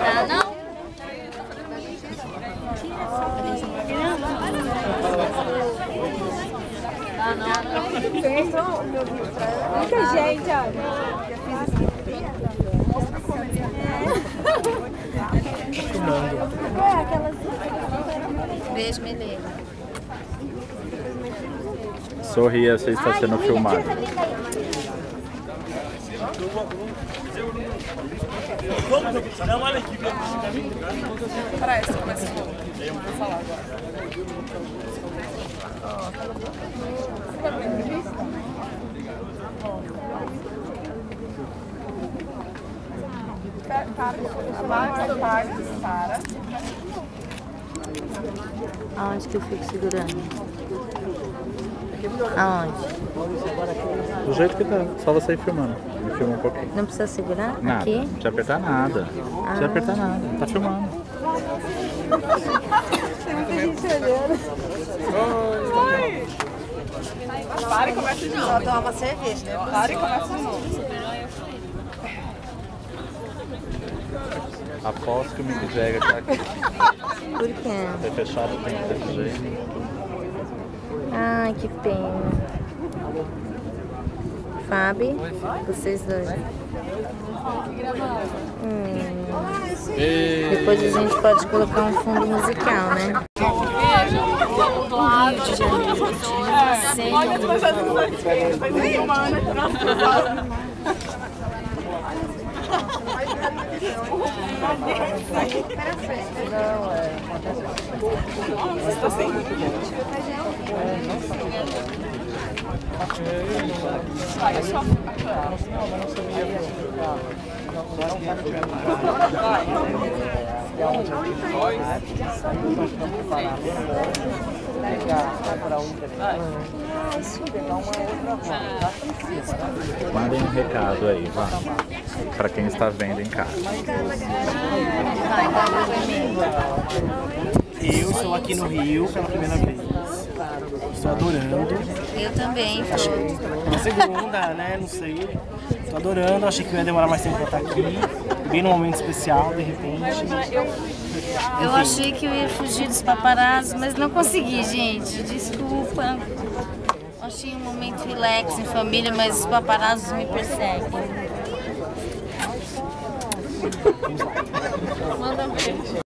Ah, não? Ah, não. Muita gente, olha. Beijo, Milena. Sorria, você está sendo filmado. Aonde que eu fico segurando? Aonde? Do jeito que tá, só você ir filmando. Me filma um pouquinho. Não precisa segurar? Nada, Aqui? não precisa apertar nada. Não precisa apertar nada, tá filmando. Tem muita gente olhando. Oi! Para e começa de novo. Só tomar uma cerveja, né? Para e começa de novo. Aposto que o Mick Jagger tá aqui. Por quê? Foi fechado o tempo desse jeito. Ai, que pena. Fábio, vocês dois. Depois a gente pode colocar um fundo musical, né? Rio de Janeiro, Mandem um recado aí, vá. Pra quem está vendo em casa. Eu estou aqui no Rio pela primeira vez. Estou adorando. Eu também, Na segunda, né? Não sei. Estou adorando. Achei que ia demorar mais tempo pra estar aqui. Bem num momento especial, de repente. Eu achei que eu ia fugir dos paparazzi, mas não consegui, gente. Desculpa. Achei um momento relax em família, mas os paparazzi me perseguem. Manda um beijo.